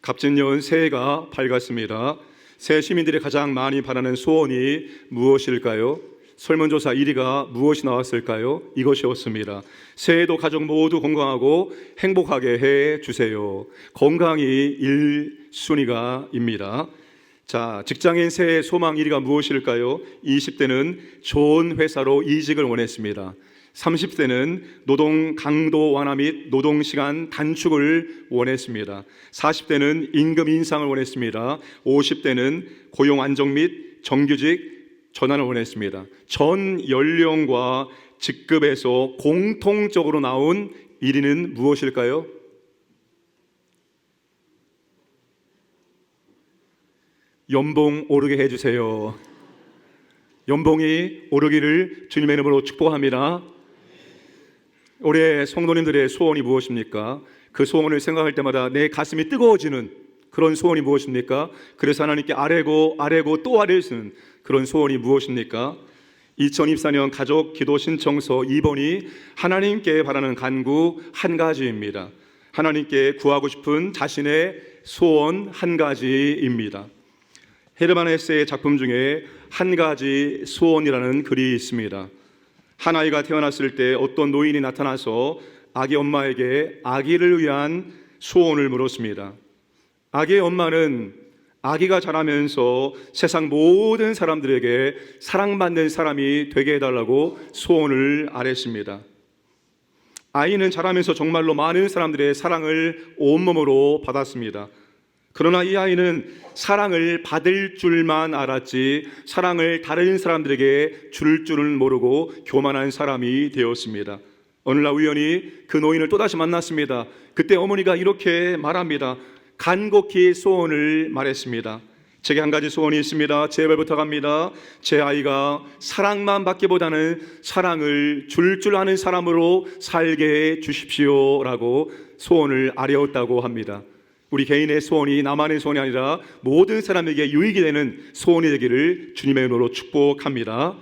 갑진년 새해가 밝았습니다. 새해 시민들이 가장 많이 바라는 소원이 무엇일까요? 설문조사 1위가 무엇이 나왔을까요? 이것이었습니다. 새해도 가족 모두 건강하고 행복하게 해주세요. 건강이 1순위가입니다. 자, 직장인 새해 소망 1위가 무엇일까요? 20대는 좋은 회사로 이직을 원했습니다. 30대는 노동 강도 완화 및 노동시간 단축을 원했습니다. 40대는 임금 인상을 원했습니다. 50대는 고용 안정 및 정규직 전환을 원했습니다. 전 연령과 직급에서 공통적으로 나온 1위는 무엇일까요? 연봉 오르게 해주세요. 연봉이 오르기를 주님의 이름으로 축복합니다. 올해 성도님들의 소원이 무엇입니까? 그 소원을 생각할 때마다 내 가슴이 뜨거워지는 그런 소원이 무엇입니까? 그래서 하나님께 아뢰고 또 아뢰는 그런 소원이 무엇입니까? 2024년 가족 기도 신청서 2번이 하나님께 바라는 간구 한 가지입니다. 하나님께 구하고 싶은 자신의 소원 한 가지입니다. 헤르만 헤세의 작품 중에 한 가지 소원이라는 글이 있습니다. 한 아이가 태어났을 때 어떤 노인이 나타나서 아기 엄마에게 아기를 위한 소원을 물었습니다. 아기의 엄마는 아기가 자라면서 세상 모든 사람들에게 사랑받는 사람이 되게 해달라고 소원을 아뢰습니다. 아이는 자라면서 정말로 많은 사람들의 사랑을 온몸으로 받았습니다. 그러나 이 아이는 사랑을 받을 줄만 알았지 사랑을 다른 사람들에게 줄 줄은 모르고 교만한 사람이 되었습니다. 어느 날 우연히 그 노인을 또다시 만났습니다. 그때 어머니가 이렇게 말합니다. 간곡히 소원을 말했습니다. 제게 한 가지 소원이 있습니다. 제발 부탁합니다. 제 아이가 사랑만 받기보다는 사랑을 줄 아는 사람으로 살게 해 주십시오 라고 소원을 아뢰었다고 합니다. 우리 개인의 소원이 나만의 소원이 아니라 모든 사람에게 유익이 되는 소원이 되기를 주님의 이름으로 축복합니다.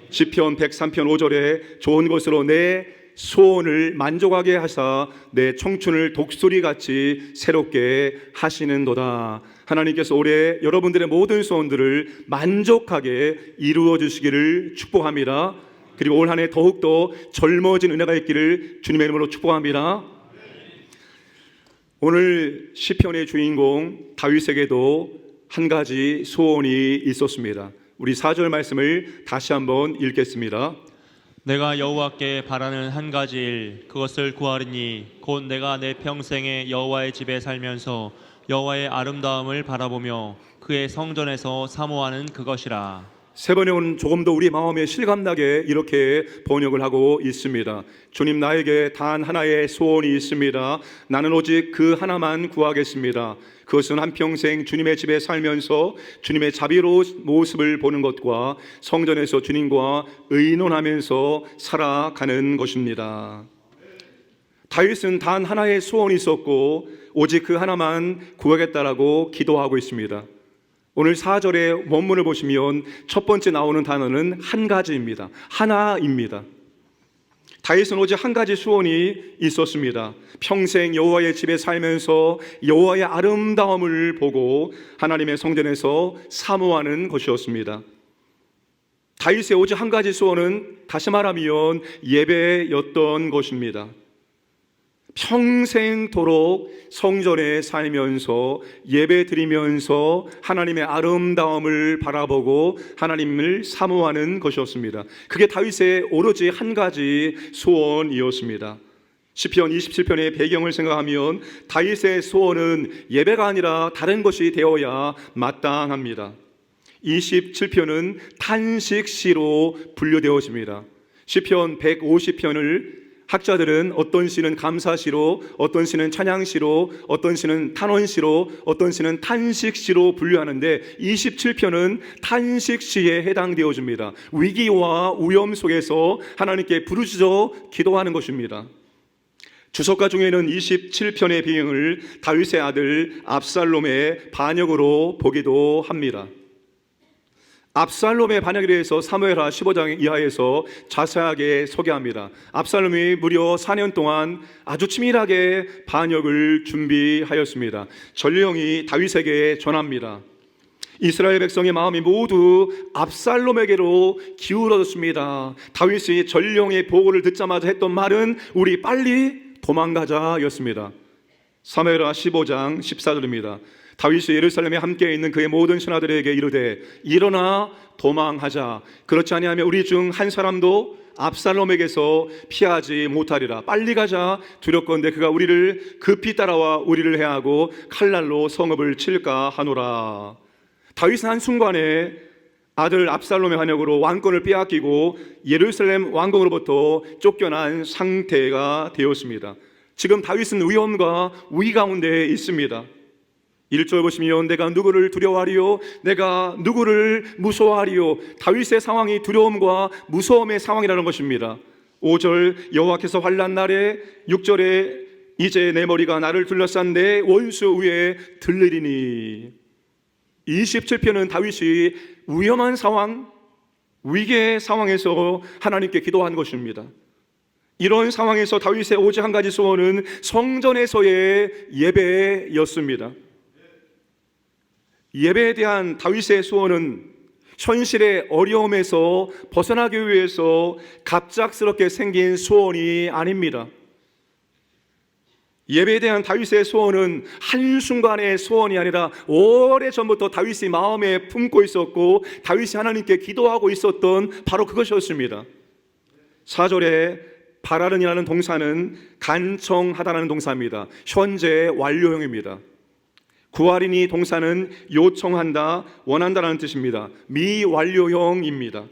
시편 103편 5절에 좋은 것으로 내 소원을 만족하게 하사 내 청춘을 독수리같이 새롭게 하시는도다. 하나님께서 올해 여러분들의 모든 소원들을 만족하게 이루어 주시기를 축복합니다. 그리고 올 한 해 더욱더 젊어진 은혜가 있기를 주님의 이름으로 축복합니다. 오늘 시편의 주인공 다윗에게도 한 가지 소원이 있었습니다. 우리 4절 말씀을 다시 한번 읽겠습니다. 내가 여호와께 바라는 한 가지 일 그것을 구하리니 곧 내가 내 평생에 여호와의 집에 살면서 여호와의 아름다움을 바라보며 그의 성전에서 사모하는 그것이라. 세 번역은 조금 더 우리 마음에 실감나게 이렇게 번역을 하고 있습니다. 주님, 나에게 단 하나의 소원이 있습니다. 나는 오직 그 하나만 구하겠습니다. 그것은 한평생 주님의 집에 살면서 주님의 자비로운 모습을 보는 것과 성전에서 주님과 의논하면서 살아가는 것입니다. 다윗은 단 하나의 소원이 있었고 오직 그 하나만 구하겠다라고 기도하고 있습니다. 오늘 4절의 원문을 보시면 첫 번째 나오는 단어는 한 가지입니다. 하나입니다. 다윗은 오직 한 가지 소원이 있었습니다. 평생 여호와의 집에 살면서 여호와의 아름다움을 보고 하나님의 성전에서 사모하는 것이었습니다. 다윗의 오직 한 가지 소원은 다시 말하면 예배였던 것입니다. 평생토록 성전에 살면서 예배 드리면서 하나님의 아름다움을 바라보고 하나님을 사모하는 것이었습니다. 그게 다윗의 오로지 한 가지 소원이었습니다. 시편 27편의 배경을 생각하면 다윗의 소원은 예배가 아니라 다른 것이 되어야 마땅합니다. 27편은 탄식시로 분류되어집니다. 시편 150편을 학자들은 어떤 시는 감사시로, 어떤 시는 찬양시로, 어떤 시는 탄원시로, 어떤 시는 탄식시로 분류하는데 27편은 탄식시에 해당되어집니다. 위기와 위험 속에서 하나님께 부르짖어 기도하는 것입니다. 주석가 중에는 27편의 배경을 다윗의 아들 압살롬의 반역으로 보기도 합니다. 압살롬의 반역에 대해서 사무엘하 15장 이하에서 자세하게 소개합니다. 압살롬이 무려 4년 동안 아주 치밀하게 반역을 준비하였습니다. 전령이 다윗에게 전합니다. 이스라엘 백성의 마음이 모두 압살롬에게로 기울어졌습니다. 다윗이 전령의 보고를 듣자마자 했던 말은 우리 빨리 도망가자였습니다. 사무엘하 15장 14절입니다. 다윗이 예루살렘에 함께 있는 그의 모든 신하들에게 이르되 일어나 도망하자. 그렇지 아니하면 우리 중 한 사람도 압살롬에게서 피하지 못하리라. 빨리 가자. 두렵건대 그가 우리를 급히 따라와 우리를 해하고 칼날로 성읍을 칠까 하노라. 다윗은 한순간에 아들 압살롬의 반역으로 왕권을 빼앗기고 예루살렘 왕궁으로부터 쫓겨난 상태가 되었습니다. 지금 다윗은 위험과 위기 가운데 있습니다. 1절 보시면 내가 누구를 두려워하리요 내가 누구를 무서워하리요. 다윗의 상황이 두려움과 무서움의 상황이라는 것입니다. 5절 여호와께서 환난 날에 6절에 이제 내 머리가 나를 둘러싼 내 원수 위에 들리리니. 27편은 다윗이 위험한 상황, 위기의 상황에서 하나님께 기도한 것입니다. 이런 상황에서 다윗의 오직 한 가지 소원은 성전에서의 예배였습니다. 예배에 대한 다윗의 소원은 현실의 어려움에서 벗어나기 위해서 갑작스럽게 생긴 소원이 아닙니다. 예배에 대한 다윗의 소원은 한순간의 소원이 아니라 오래전부터 다윗이 마음에 품고 있었고 다윗이 하나님께 기도하고 있었던 바로 그것이었습니다. 4절에 바라는이라는 동사는 간청하다라는 동사입니다. 현재 완료형입니다. 구하리니 동사는 요청한다, 원한다라는 뜻입니다. 미완료형입니다.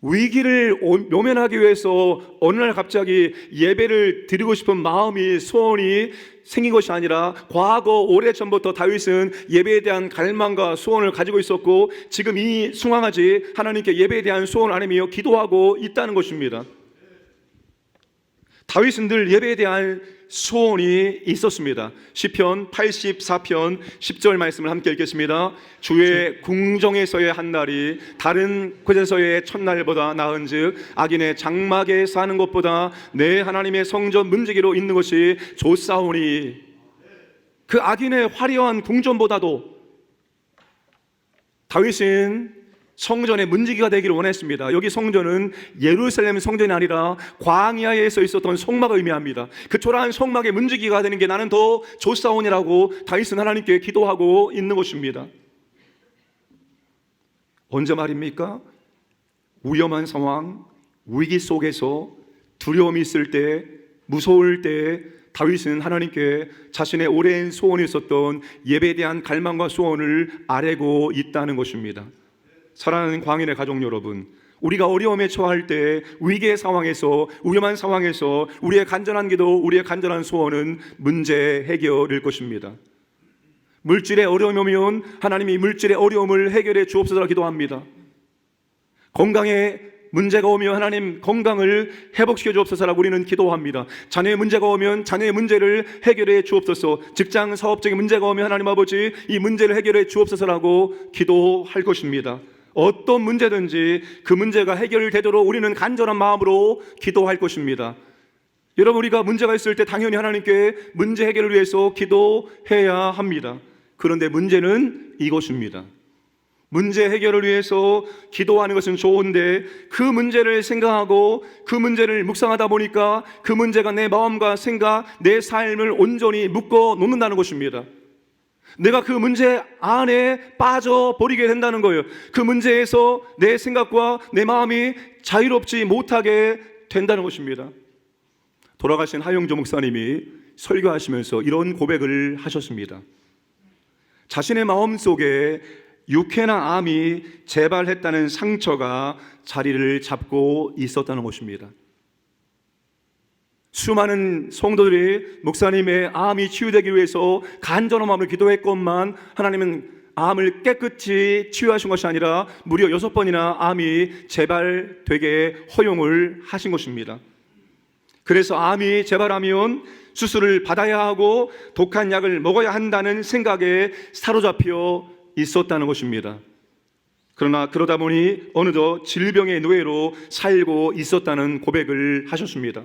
위기를 모면하기 위해서 어느 날 갑자기 예배를 드리고 싶은 마음이 소원이 생긴 것이 아니라 과거 오래전부터 다윗은 예배에 대한 갈망과 소원을 가지고 있었고 지금 이 순간까지 하나님께 예배에 대한 소원을 아니며 기도하고 있다는 것입니다. 다윗은 늘 예배에 대한 소원이 있었습니다. 시편 84편 10절 말씀을 함께 읽겠습니다. 주의 궁정에서의 한 날이 다른 곳에서의 첫날보다 나은즉 악인의 장막에 사는 것보다 내 하나님의 성전 문지기로 있는 것이 좋사오니. 그 악인의 화려한 궁전보다도 다윗은 성전의 문지기가 되기를 원했습니다. 여기 성전은 예루살렘 성전이 아니라 광야에서 있었던 성막을 의미합니다. 그 초라한 성막의 문지기가 되는 게 나는 더 좋사오니라고 다윗은 하나님께 기도하고 있는 것입니다. 언제 말입니까? 위험한 상황, 위기 속에서 두려움이 있을 때, 무서울 때 다윗은 하나님께 자신의 오랜 소원이 있었던 예배에 대한 갈망과 소원을 아뢰고 있다는 것입니다. 사랑하는 광인의 가족 여러분, 우리가 어려움에 처할 때 위기의 상황에서 위험한 상황에서 우리의 간절한 기도, 우리의 간절한 소원은 문제 해결일 것입니다. 물질의 어려움이 오면 하나님이 물질의 어려움을 해결해 주옵소서라 기도합니다. 건강에 문제가 오면 하나님 건강을 회복시켜 주옵소서라고 우리는 기도합니다. 자녀의 문제가 오면 자녀의 문제를 해결해 주옵소서. 직장 사업적인 문제가 오면 하나님 아버지 이 문제를 해결해 주옵소서라고 기도할 것입니다. 어떤 문제든지 그 문제가 해결되도록 우리는 간절한 마음으로 기도할 것입니다. 여러분, 우리가 문제가 있을 때 당연히 하나님께 문제 해결을 위해서 기도해야 합니다. 그런데 문제는 이것입니다. 문제 해결을 위해서 기도하는 것은 좋은데 그 문제를 생각하고 그 문제를 묵상하다 보니까 그 문제가 내 마음과 생각, 내 삶을 온전히 묶어 놓는다는 것입니다. 내가 그 문제 안에 빠져버리게 된다는 거예요. 그 문제에서 내 생각과 내 마음이 자유롭지 못하게 된다는 것입니다. 돌아가신 하용조 목사님이 설교하시면서 이런 고백을 하셨습니다. 자신의 마음속에 육회나 암이 재발했다는 상처가 자리를 잡고 있었다는 것입니다. 수많은 성도들이 목사님의 암이 치유되기 위해서 간절한 마음으로 기도했건만 하나님은 암을 깨끗이 치유하신 것이 아니라 무려 6번이나 암이 재발되게 허용을 하신 것입니다. 그래서 암이 재발하면 수술을 받아야 하고 독한 약을 먹어야 한다는 생각에 사로잡혀 있었다는 것입니다. 그러나 그러다 보니 어느덧 질병의 노예로 살고 있었다는 고백을 하셨습니다.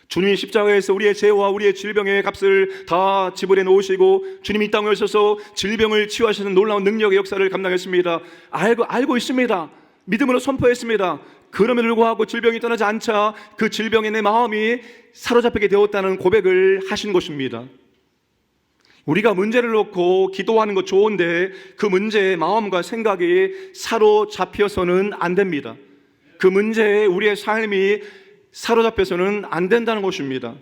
주님이 십자가에서 우리의 죄와 우리의 질병의 값을 다 지불해 놓으시고 주님이 이 땅에 오셔서 질병을 치유하시는 놀라운 능력의 역사를 감당했습니다. 알고 있습니다. 믿음으로 선포했습니다. 그럼에도 불구하고 질병이 떠나지 않자 그 질병에 내 마음이 사로잡히게 되었다는 고백을 하신 것입니다. 우리가 문제를 놓고 기도하는 것 좋은데 그 문제의 마음과 생각이 사로잡혀서는 안 됩니다. 그 문제에 우리의 삶이 사로잡혀서는 안 된다는 것입니다.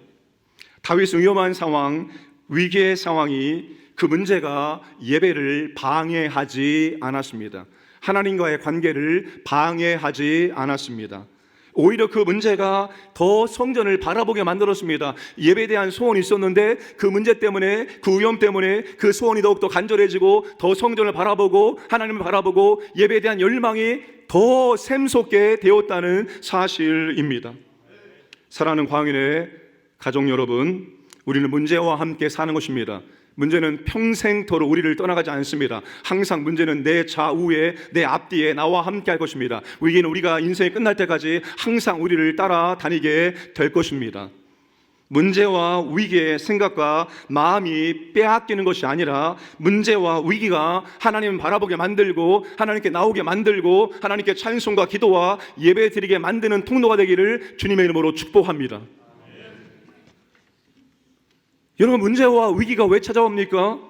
다윗은 위험한 상황, 위기의 상황이 그 문제가 예배를 방해하지 않았습니다. 하나님과의 관계를 방해하지 않았습니다. 오히려 그 문제가 더 성전을 바라보게 만들었습니다. 예배에 대한 소원이 있었는데 그 문제 때문에, 그 위험 때문에 그 소원이 더욱더 간절해지고 더 성전을 바라보고 하나님을 바라보고 예배에 대한 열망이 더 샘솟게 되었다는 사실입니다. 사랑하는 광인의 가족 여러분, 우리는 문제와 함께 사는 것입니다. 문제는 평생토록 우리를 떠나가지 않습니다. 항상 문제는 내 좌우에, 내 앞뒤에 나와 함께 할 것입니다. 위기는 우리가 인생이 끝날 때까지 항상 우리를 따라다니게 될 것입니다. 문제와 위기의 생각과 마음이 빼앗기는 것이 아니라 문제와 위기가 하나님을 바라보게 만들고 하나님께 나오게 만들고 하나님께 찬송과 기도와 예배 드리게 만드는 통로가 되기를 주님의 이름으로 축복합니다. 여러분, 문제와 위기가 왜 찾아옵니까?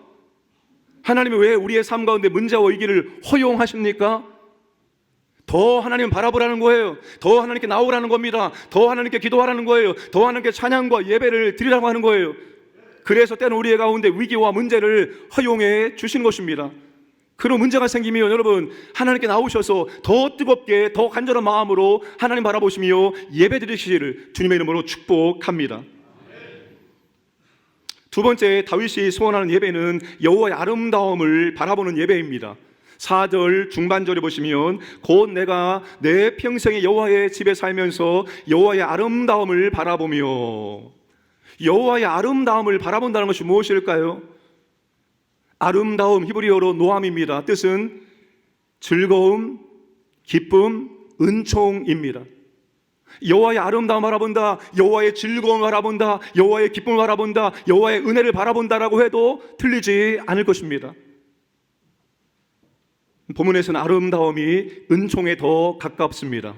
하나님이 왜 우리의 삶 가운데 문제와 위기를 허용하십니까? 더 하나님 바라보라는 거예요. 더 하나님께 나오라는 겁니다. 더 하나님께 기도하라는 거예요. 더 하나님께 찬양과 예배를 드리라고 하는 거예요. 그래서 때는 우리의 가운데 위기와 문제를 허용해 주시는 것입니다. 그런 문제가 생기면 여러분, 하나님께 나오셔서 더 뜨겁게 더 간절한 마음으로 하나님 바라보시며 예배 드리시기를 주님의 이름으로 축복합니다. 두 번째, 다윗이 소원하는 예배는 여호와의 아름다움을 바라보는 예배입니다. 4절 중반절에 보시면 곧 내가 내 평생에 여호와의 집에 살면서 여호와의 아름다움을 바라보며, 여호와의 아름다움을 바라본다는 것이 무엇일까요? 아름다움, 히브리어로 노함입니다. 뜻은 즐거움, 기쁨, 은총입니다. 여호와의 아름다움을 바라본다, 여호와의 즐거움을 바라본다, 여호와의 기쁨을 바라본다, 여호와의 은혜를 바라본다라고 해도 틀리지 않을 것입니다. 본문에서는 아름다움이 은총에 더 가깝습니다.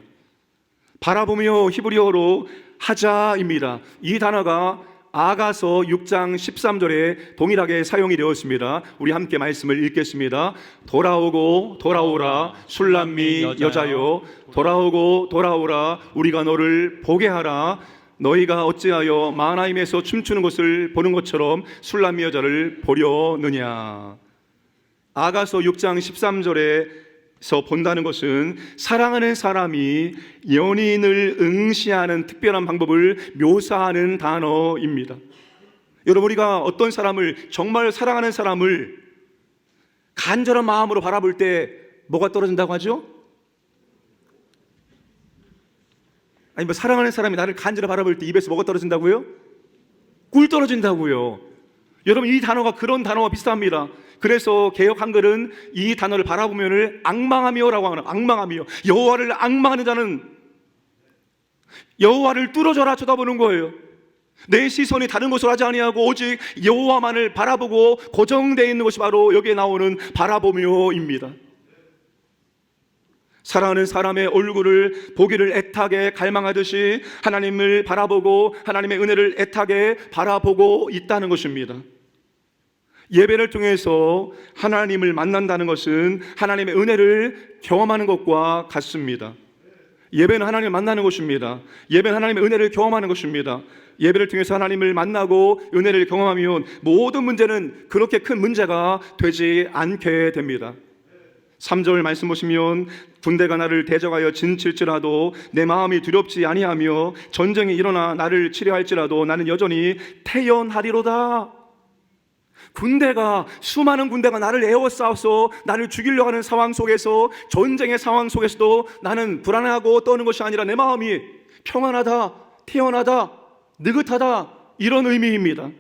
바라보며 히브리어로 하자입니다. 이 단어가 아가서 6장 13절에 동일하게 사용이 되었습니다. 우리 함께 말씀을 읽겠습니다. 돌아오고 돌아오라 술람미 여자여, 돌아오고 돌아오라 우리가 너를 보게 하라. 너희가 어찌하여 마하나임에서 춤추는 것을 보는 것처럼 술람미 여자를 보려느냐. 아가서 6장 13절에서 본다는 것은 사랑하는 사람이 연인을 응시하는 특별한 방법을 묘사하는 단어입니다. 여러분, 우리가 어떤 사람을, 정말 사랑하는 사람을 간절한 마음으로 바라볼 때 뭐가 떨어진다고 하죠? 아니, 사랑하는 사람이 나를 간절히 바라볼 때 입에서 뭐가 떨어진다고요? 꿀 떨어진다고요. 여러분, 이 단어가 그런 단어와 비슷합니다. 그래서 개역 한글은 이 단어를 바라보면을 앙망하며라고 하는, 앙망하며, 여호와를 앙망하는 자는 여호와를 뚫어져라 쳐다보는 거예요. 내 시선이 다른 곳으로 하지 아니하고 오직 여호와만을 바라보고 고정되어 있는 것이 바로 여기에 나오는 바라보며입니다. 사랑하는 사람의 얼굴을 보기를 애타게 갈망하듯이 하나님을 바라보고 하나님의 은혜를 애타게 바라보고 있다는 것입니다. 예배를 통해서 하나님을 만난다는 것은 하나님의 은혜를 경험하는 것과 같습니다. 예배는 하나님을 만나는 것입니다. 예배는 하나님의 은혜를 경험하는 것입니다. 예배를 통해서 하나님을 만나고 은혜를 경험하면 모든 문제는 그렇게 큰 문제가 되지 않게 됩니다. 3절 말씀 보시면 군대가 나를 대적하여 진칠지라도 내 마음이 두렵지 아니하며 전쟁이 일어나 나를 치려할지라도 나는 여전히 태연하리로다. 수많은 군대가 나를 에워싸서 나를 죽이려고 하는 상황 속에서, 전쟁의 상황 속에서도 나는 불안해하고 떠는 것이 아니라 내 마음이 평안하다, 태연하다, 느긋하다, 이런 의미입니다.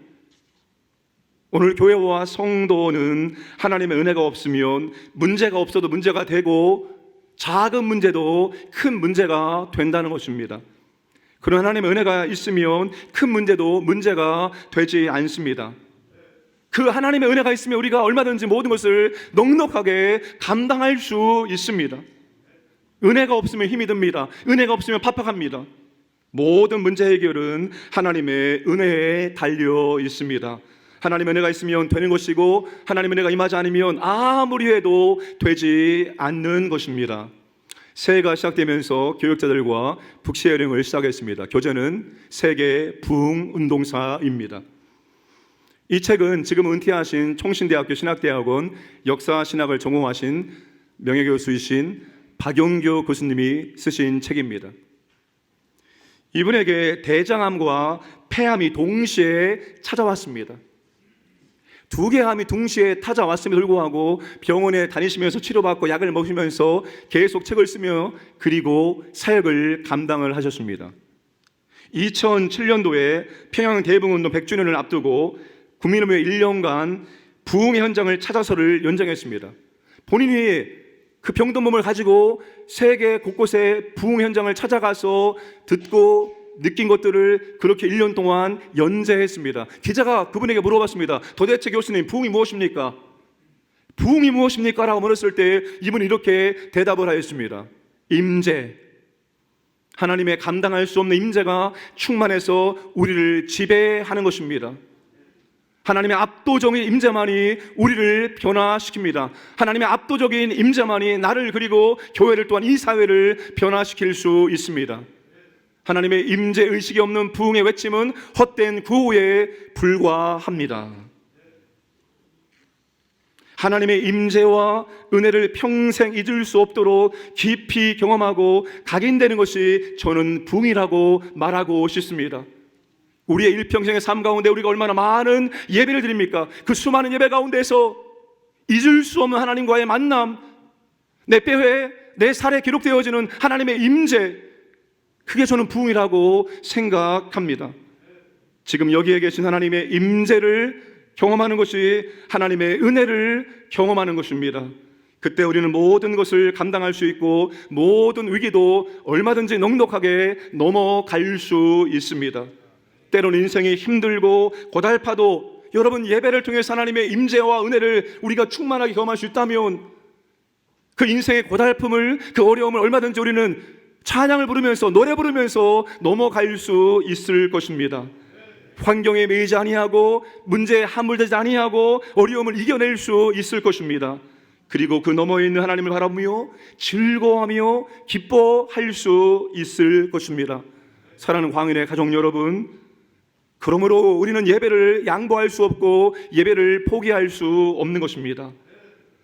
오늘 교회와 성도는 하나님의 은혜가 없으면 문제가 없어도 문제가 되고 작은 문제도 큰 문제가 된다는 것입니다. 그런 하나님의 은혜가 있으면 큰 문제도 문제가 되지 않습니다. 그 하나님의 은혜가 있으면 우리가 얼마든지 모든 것을 넉넉하게 감당할 수 있습니다. 은혜가 없으면 힘이 듭니다. 은혜가 없으면 팍팍합니다. 모든 문제 해결은 하나님의 은혜에 달려 있습니다. 하나님의 은혜가 있으면 되는 것이고 하나님의 은혜가 임하지 않으면 아무리 해도 되지 않는 것입니다. 새해가 시작되면서 교육자들과 북시여행을 시작했습니다. 교재는 세계 부흥 운동사입니다. 이 책은 지금 은퇴하신 총신대학교 신학대학원 역사신학을 전공하신 명예교수이신 박용교 교수님이 쓰신 책입니다. 이분에게 대장암과 폐암이 동시에 찾아왔습니다. 두 개의 암이 동시에 찾아왔음에도 불구하고 병원에 다니시면서 치료받고 약을 먹으면서 계속 책을 쓰며 그리고 사역을 감당을 하셨습니다. 2007년도에 평양 대붕운동 100주년을 앞두고 국민의회 1년간 부흥의 현장을 찾아서를 연장했습니다. 본인이 그 병든 몸을 가지고 세계 곳곳에 부흥 현장을 찾아가서 듣고 느낀 것들을 그렇게 1년 동안 연재했습니다. 기자가 그분에게 물어봤습니다. 도대체 교수님, 부흥이 무엇입니까? 부흥이 무엇입니까? 라고 물었을 때 이분이 이렇게 대답을 하였습니다. 임재. 하나님의 감당할 수 없는 임재가 충만해서 우리를 지배하는 것입니다. 하나님의 압도적인 임재만이 우리를 변화시킵니다. 하나님의 압도적인 임재만이 나를 그리고 교회를 또한 이 사회를 변화시킬 수 있습니다. 하나님의 임재 의식이 없는 부흥의 외침은 헛된 구호에 불과합니다. 하나님의 임재와 은혜를 평생 잊을 수 없도록 깊이 경험하고 각인되는 것이 저는 부흥이라고 말하고 싶습니다. 우리의 일평생의 삶 가운데 우리가 얼마나 많은 예배를 드립니까? 그 수많은 예배 가운데서 잊을 수 없는 하나님과의 만남, 내 뼈에 내 살에 기록되어지는 하나님의 임재, 그게 저는 부흥이라고 생각합니다. 지금 여기에 계신 하나님의 임재를 경험하는 것이 하나님의 은혜를 경험하는 것입니다. 그때 우리는 모든 것을 감당할 수 있고 모든 위기도 얼마든지 넉넉하게 넘어갈 수 있습니다. 때로는 인생이 힘들고 고달파도 여러분 예배를 통해서 하나님의 임재와 은혜를 우리가 충만하게 경험할 수 있다면 그 인생의 고달픔을, 그 어려움을 얼마든지 우리는 찬양을 부르면서 노래 부르면서 넘어갈 수 있을 것입니다. 환경에 매이지 아니하고 문제에 함몰되지 아니하고 어려움을 이겨낼 수 있을 것입니다. 그리고 그 너머에 있는 하나님을 바라보며 즐거워하며 기뻐할 수 있을 것입니다. 사랑하는 광인의 가족 여러분, 그러므로 우리는 예배를 양보할 수 없고 예배를 포기할 수 없는 것입니다.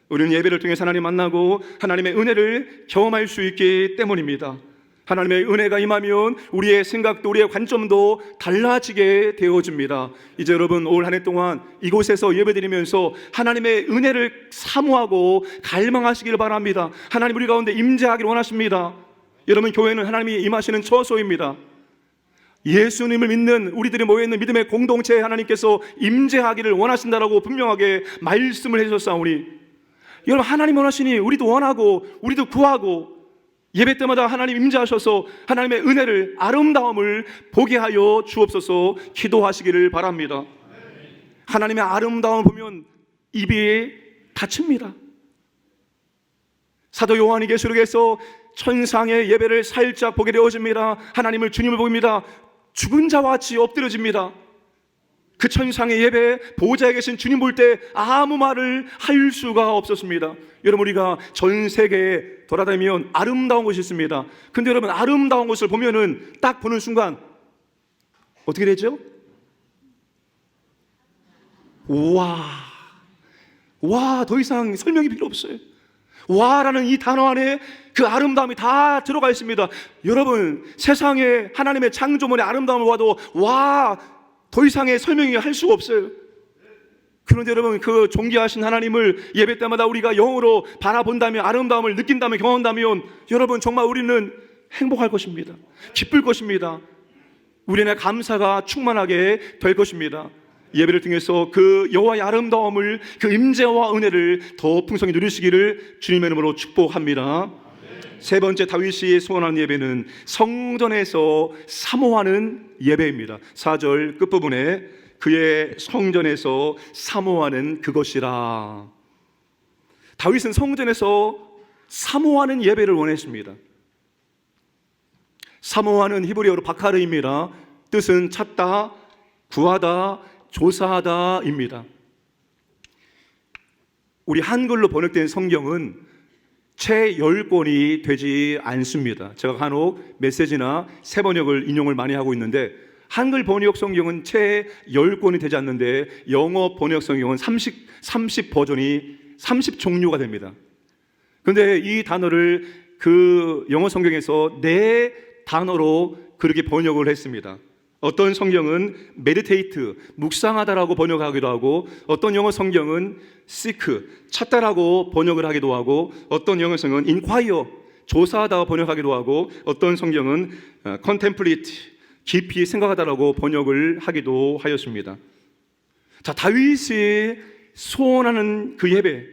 우리는 예배를 통해서 하나님 만나고 하나님의 은혜를 경험할 수 있기 때문입니다. 하나님의 은혜가 임하면 우리의 생각도 우리의 관점도 달라지게 되어집니다. 이제 여러분 올 한 해 동안 이곳에서 예배드리면서 하나님의 은혜를 사모하고 갈망하시길 바랍니다. 하나님 우리 가운데 임재하기를 원하십니다. 여러분 교회는 하나님이 임하시는 처소입니다. 예수님을 믿는 우리들이 모여있는 믿음의 공동체에 하나님께서 임재하기를 원하신다라고 분명하게 말씀을 해주셨사오니 여러분 하나님 원하시니 우리도 원하고 우리도 구하고 예배 때마다 하나님 임재하셔서 하나님의 은혜를 아름다움을 보게 하여 주옵소서 기도하시기를 바랍니다. 하나님의 아름다움을 보면 입이 닫힙니다. 사도 요한이 계시록에서 천상의 예배를 살짝 보게 되어집니다. 하나님을 주님을 보입니다. 죽은 자와 같이 엎드려집니다. 그 천상의 예배 보호자에 계신 주님 볼 때 아무 말을 할 수가 없었습니다. 여러분 우리가 전 세계에 돌아다니면 아름다운 곳이 있습니다. 근데 여러분 아름다운 곳을 보면은 딱 보는 순간 어떻게 되죠? 와, 더 이상 설명이 필요 없어요. 와라는 이 단어 안에 그 아름다움이 다 들어가 있습니다. 여러분 세상에 하나님의 창조물의 아름다움을 봐도 와, 더 이상의 설명이 할 수가 없어요. 그런데 여러분 그 존귀하신 하나님을 예배 때마다 우리가 영으로 바라본다면 아름다움을 느낀다면 경험한다면 여러분 정말 우리는 행복할 것입니다. 기쁠 것입니다. 우리의 감사가 충만하게 될 것입니다. 예배를 통해서 그 여호와의 아름다움을, 그 임재와 은혜를 더 풍성히 누리시기를 주님의 이름으로 축복합니다. 세 번째 다윗이 소원하는 예배는 성전에서 사모하는 예배입니다. 4절 끝부분에 그의 성전에서 사모하는 그것이라. 다윗은 성전에서 사모하는 예배를 원했습니다. 사모하는 히브리어로 바카르입니다. 뜻은 찾다, 구하다, 조사하다입니다. 우리 한글로 번역된 성경은 채 10권이 되지 않습니다. 제가 간혹 메시지나 새번역을 인용을 많이 하고 있는데 한글 번역 성경은 채 10권이 되지 않는데 영어 번역 성경은 30 버전이 30종류가 됩니다. 그런데 이 단어를 그 영어 성경에서 4단어로 그렇게 번역을 했습니다. 어떤 성경은 meditate, 묵상하다라고 번역하기도 하고, 어떤 영어 성경은 seek, 찾다라고 번역을 하기도 하고, 어떤 영어 성경은 inquire, 조사하다 번역하기도 하고, 어떤 성경은 contemplate, 깊이 생각하다라고 번역을 하기도 하였습니다. 자, 다윗이 소원하는 그 예배,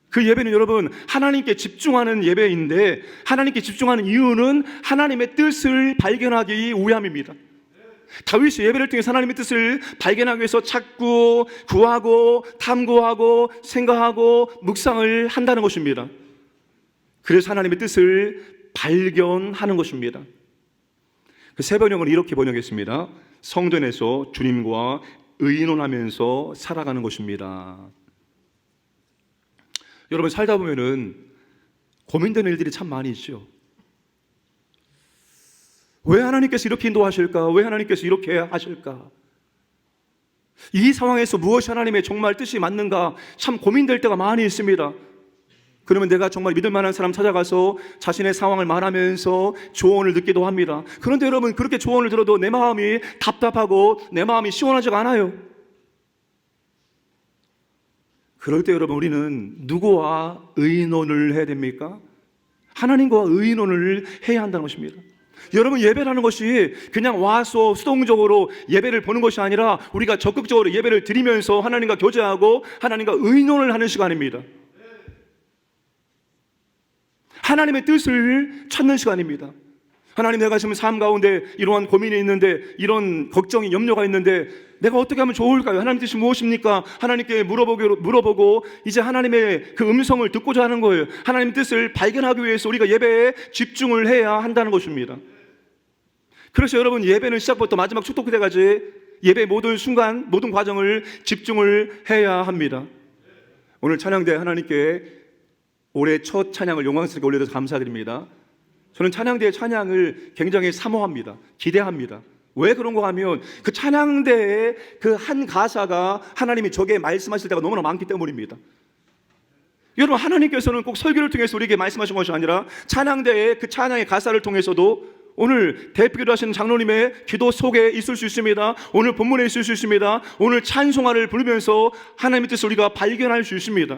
그 예배는 여러분 하나님께 집중하는 예배인데, 하나님께 집중하는 이유는 하나님의 뜻을 발견하기 위함입니다. 다윗이 예배를 통해 하나님의 뜻을 발견하기 위해서 찾고 구하고 탐구하고 생각하고 묵상을 한다는 것입니다. 그래서 하나님의 뜻을 발견하는 것입니다. 그 세 번역은 이렇게 번역했습니다. 성전에서 주님과 의논하면서 살아가는 것입니다. 여러분 살다 보면은 고민되는 일들이 참 많이 있죠. 왜 하나님께서 이렇게 인도하실까? 왜 하나님께서 이렇게 하실까? 이 상황에서 무엇이 하나님의 정말 뜻이 맞는가? 참 고민될 때가 많이 있습니다. 그러면 내가 정말 믿을 만한 사람 찾아가서 자신의 상황을 말하면서 조언을 듣기도 합니다. 그런데 여러분 그렇게 조언을 들어도 내 마음이 답답하고 내 마음이 시원하지가 않아요. 그럴 때 여러분 우리는 누구와 의논을 해야 됩니까? 하나님과 의논을 해야 한다는 것입니다. 여러분 예배라는 것이 그냥 와서 수동적으로 예배를 보는 것이 아니라 우리가 적극적으로 예배를 드리면서 하나님과 교제하고 하나님과 의논을 하는 시간입니다. 하나님의 뜻을 찾는 시간입니다. 하나님, 내가 지금 삶 가운데 이러한 고민이 있는데, 이런 걱정이 염려가 있는데 내가 어떻게 하면 좋을까요? 하나님 뜻이 무엇입니까? 하나님께 물어보고 이제 하나님의 그 음성을 듣고자 하는 거예요. 하나님의 뜻을 발견하기 위해서 우리가 예배에 집중을 해야 한다는 것입니다. 그래서 여러분 예배는 시작부터 마지막 축도 때까지 예배의 모든 순간, 모든 과정을 집중을 해야 합니다. 오늘 찬양대 하나님께 올해 첫 찬양을 영광스럽게 올려줘서 감사드립니다. 저는 찬양대의 찬양을 굉장히 사모합니다. 기대합니다. 왜 그런가 하면 그 찬양대의 그 한 가사가 하나님이 저에게 말씀하실 때가 너무나 많기 때문입니다. 여러분 하나님께서는 꼭 설교를 통해서 우리에게 말씀하신 것이 아니라 찬양대의 그 찬양의 가사를 통해서도 오늘 대표기도 하시는 장로님의 기도 속에 있을 수 있습니다. 오늘 본문에 있을 수 있습니다. 오늘 찬송화를 부르면서 하나님의 뜻을 우리가 발견할 수 있습니다.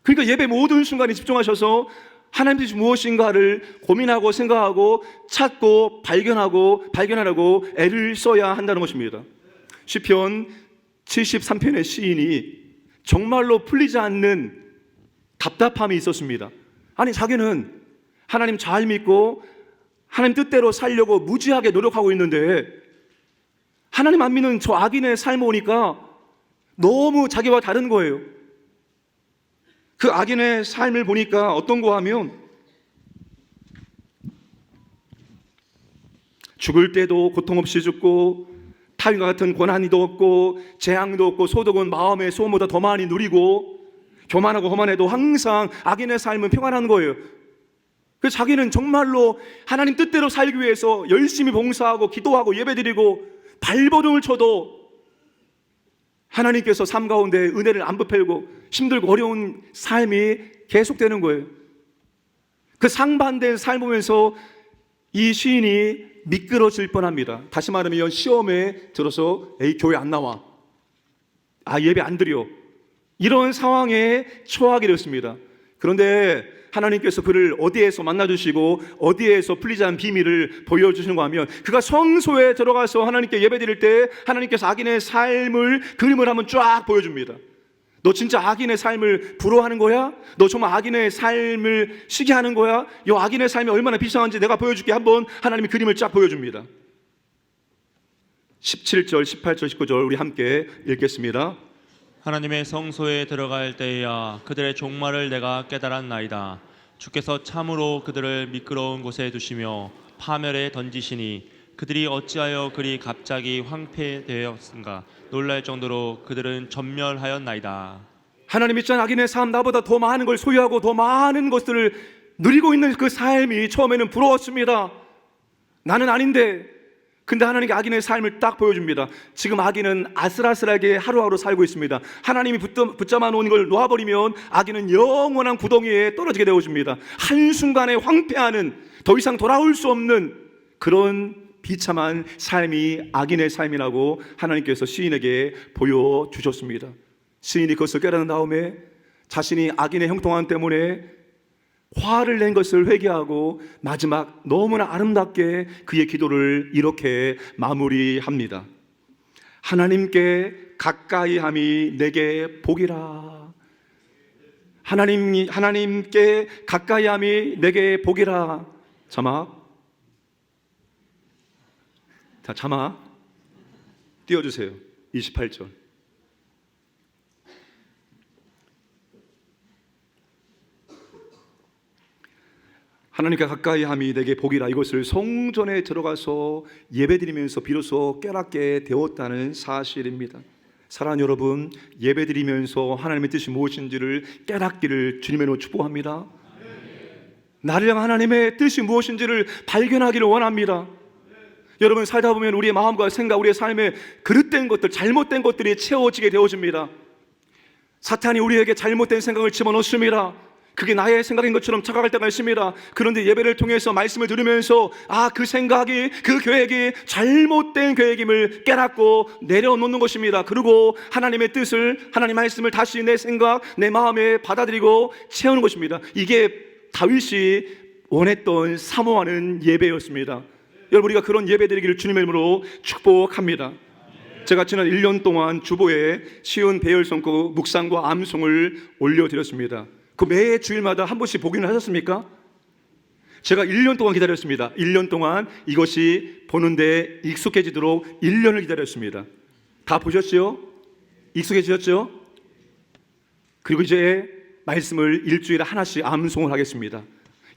그러니까 예배 모든 순간에 집중하셔서 하나님 뜻이 무엇인가를 고민하고 생각하고 찾고 발견하려고 애를 써야 한다는 것입니다. 시편 73편의 시인이 정말로 풀리지 않는 답답함이 있었습니다. 아니 자기는 하나님 잘 믿고 하나님 뜻대로 살려고 무지하게 노력하고 있는데 하나님 안 믿는 저 악인의 삶을 보니까 너무 자기와 다른 거예요. 그 악인의 삶을 보니까 어떤 거 하면 죽을 때도 고통 없이 죽고 타인과 같은 고난이도 없고 재앙도 없고 소득은 마음의 소원보다 더 많이 누리고 교만하고 험한해도 항상 악인의 삶은 평안한 거예요. 그래서 자기는 정말로 하나님 뜻대로 살기 위해서 열심히 봉사하고 기도하고 예배드리고 발버둥을 쳐도 하나님께서 삶 가운데 은혜를 안 베풀고 힘들고 어려운 삶이 계속되는 거예요. 그 상반된 삶을 보면서 이 시인이 미끄러질 뻔합니다. 다시 말하면 시험에 들어서 에이 교회 안 나와, 예배 안 드려, 이런 상황에 처하게 되었습니다. 그런데 하나님께서 그를 어디에서 만나주시고 어디에서 풀리지 않은 비밀을 보여주시는가 하면 그가 성소에 들어가서 하나님께 예배드릴 때 하나님께서 악인의 삶을 그림을 한번 쫙 보여줍니다. 너 진짜 악인의 삶을 부러워하는 거야? 너 정말 악인의 삶을 시기하는 거야? 이 악인의 삶이 얼마나 비상한지 내가 보여줄게. 한번 하나님이 그림을 쫙 보여줍니다. 17절, 18절, 19절 우리 함께 읽겠습니다. 하나님의 성소에 들어갈 때에야 그들의 종말을 내가 깨달았나이다. 주께서 참으로 그들을 미끄러운 곳에 두시며 파멸에 던지시니 그들이 어찌하여 그리 갑자기 황폐되었은가 놀랄 정도로 그들은 전멸하였나이다. 하나님 있잖아, 악인의 삶, 나보다 더 많은 걸 소유하고 더 많은 것들을 누리고 있는 그 삶이 처음에는 부러웠습니다. 나는 아닌데. 근데 하나님께 악인의 삶을 딱 보여줍니다. 지금 악인은 아슬아슬하게 하루하루 살고 있습니다. 하나님이 붙잡아 놓은 걸 놓아버리면 악인은 영원한 구덩이에 떨어지게 되어집니다. 한순간에 황폐하는, 더 이상 돌아올 수 없는 그런 비참한 삶이 악인의 삶이라고 하나님께서 시인에게 보여주셨습니다. 시인이 그것을 깨달은 다음에 자신이 악인의 형통함 때문에 화를 낸 것을 회개하고 마지막 너무나 아름답게 그의 기도를 이렇게 마무리합니다. 하나님께 가까이함이 내게 복이라. 하나님께 가까이함이 내게 복이라. 자막 띄워주세요. 28절. 하나님께 가까이함이 내게 복이라. 이것을 성전에 들어가서 예배드리면서 비로소 깨닫게 되었다는 사실입니다. 사랑하는 여러분, 예배드리면서 하나님의 뜻이 무엇인지를 깨닫기를 주님의 이름으로 축복합니다. 나를 향한 하나님의 뜻이 무엇인지를 발견하기를 원합니다. 여러분, 살다 보면 우리의 마음과 생각, 우리의 삶에 그릇된 것들, 잘못된 것들이 채워지게 되어집니다. 사탄이 우리에게 잘못된 생각을 집어넣습니다. 그게 나의 생각인 것처럼 착각할 때가 있습니다. 그런데 예배를 통해서 말씀을 들으면서 그 생각이, 그 계획이 잘못된 계획임을 깨닫고 내려놓는 것입니다. 그리고 하나님의 뜻을, 하나님 말씀을 다시 내 생각, 내 마음에 받아들이고 채우는 것입니다. 이게 다윗이 원했던, 사모하는 예배였습니다. 여러분, 우리가 그런 예배 드리기를 주님의 이름으로 축복합니다. 제가 지난 1년 동안 주보에 시온 배열성구 묵상과 암송을 올려드렸습니다. 그 매 주일마다 한 번씩 보기는 하셨습니까? 제가 1년 동안 기다렸습니다. 1년 동안 이것이 보는데 익숙해지도록 1년을 기다렸습니다. 다 보셨죠? 익숙해지셨죠? 그리고 이제 말씀을 일주일에 하나씩 암송을 하겠습니다.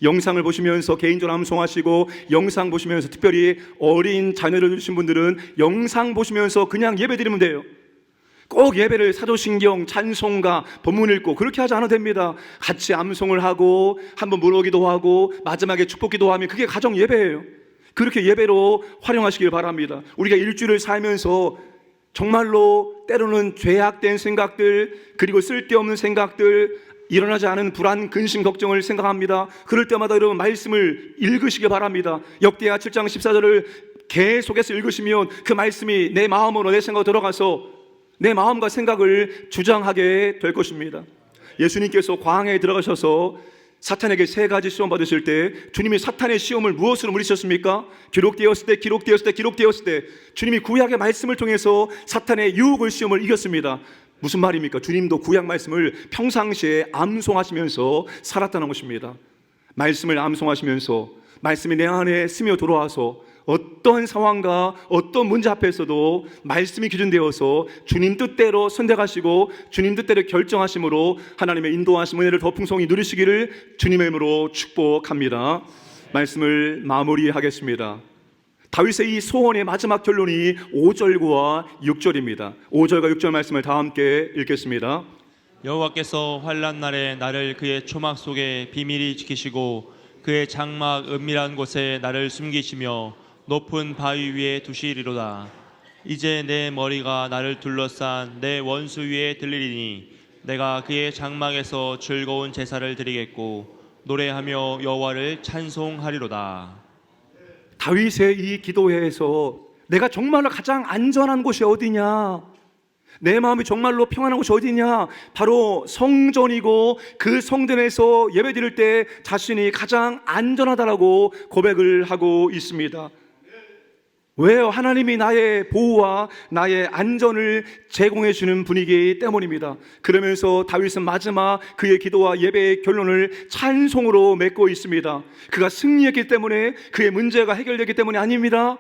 영상을 보시면서 개인적으로 암송하시고, 영상 보시면서 특별히 어린 자녀를 두신 분들은 영상 보시면서 그냥 예배 드리면 돼요. 꼭 예배를 사도신경, 찬송가, 본문 읽고 그렇게 하지 않아도 됩니다. 같이 암송을 하고 한번 물어기도 하고 마지막에 축복기도 하면 그게 가정 예배예요. 그렇게 예배로 활용하시길 바랍니다. 우리가 일주일을 살면서 정말로 때로는 죄악된 생각들, 그리고 쓸데없는 생각들, 일어나지 않은 불안, 근심, 걱정을 생각합니다. 그럴 때마다 여러분 말씀을 읽으시기 바랍니다. 역대하 7장 14절을 계속해서 읽으시면 그 말씀이 내 마음으로, 내 생각으로 들어가서 내 마음과 생각을 주장하게 될 것입니다. 예수님께서 광야에 들어가셔서 사탄에게 3가지 시험 받으실 때 주님이 사탄의 시험을 무엇으로 물리셨습니까? 기록되었을 때 주님이 구약의 말씀을 통해서 사탄의 유혹을, 시험을 이겼습니다. 무슨 말입니까? 주님도 구약 말씀을 평상시에 암송하시면서 살았다는 것입니다. 말씀을 암송하시면서 말씀이 내 안에 스며 들어와서 어떤 상황과 어떤 문제 앞에서도 말씀이 기준되어서 주님 뜻대로 선택하시고 주님 뜻대로 결정하심으로 하나님의 인도하심, 은혜를 더 풍성히 누리시기를 주님의 이름으로 축복합니다. 말씀을 마무리하겠습니다. 다윗의 이 소원의 마지막 결론이 5절과 6절입니다. 5절과 6절 말씀을 다 함께 읽겠습니다. 여호와께서 환난 날에 나를 그의 초막 속에 비밀히 지키시고 그의 장막 은밀한 곳에 나를 숨기시며 높은 바위 위에 두시리로다. 이제 내 머리가 나를 둘러싼 내 원수 위에 들리리니 내가 그의 장막에서 즐거운 제사를 드리겠고 노래하며 여호와를 찬송하리로다. 다윗의 이 기도회에서 내가 정말로 가장 안전한 곳이 어디냐, 내 마음이 정말로 평안한 곳이 어디냐? 바로 성전이고 그 성전에서 예배드릴 때 자신이 가장 안전하다라고 고백을 하고 있습니다. 왜요? 하나님이 나의 보호와 나의 안전을 제공해 주는 분이기 때문입니다. 그러면서 다윗은 마지막 그의 기도와 예배의 결론을 찬송으로 맺고 있습니다. 그가 승리했기 때문에, 그의 문제가 해결됐기 때문이 아닙니다.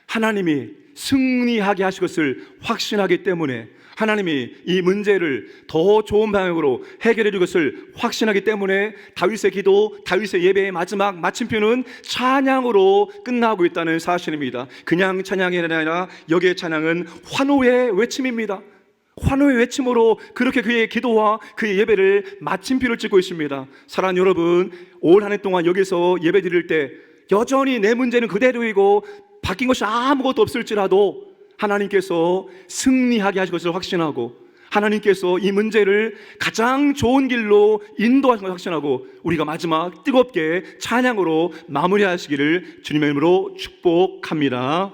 하나님이 승리하게 하실 것을 확신하기 때문에, 하나님이 이 문제를 더 좋은 방향으로 해결해 줄 것을 확신하기 때문에 다윗의 기도, 다윗의 예배의 마지막 마침표는 찬양으로 끝나고 있다는 사실입니다. 그냥 찬양이 아니라 여기에 찬양은 환호의 외침입니다. 환호의 외침으로 그렇게 그의 기도와 그의 예배를 마침표를 찍고 있습니다. 사랑하는 여러분, 올 한 해 동안 여기서 예배 드릴 때 여전히 내 문제는 그대로이고 바뀐 것이 아무것도 없을지라도 하나님께서 승리하게 하실 것을 확신하고, 하나님께서 이 문제를 가장 좋은 길로 인도하신 것을 확신하고, 우리가 마지막 뜨겁게 찬양으로 마무리하시기를 주님의 이름으로 축복합니다.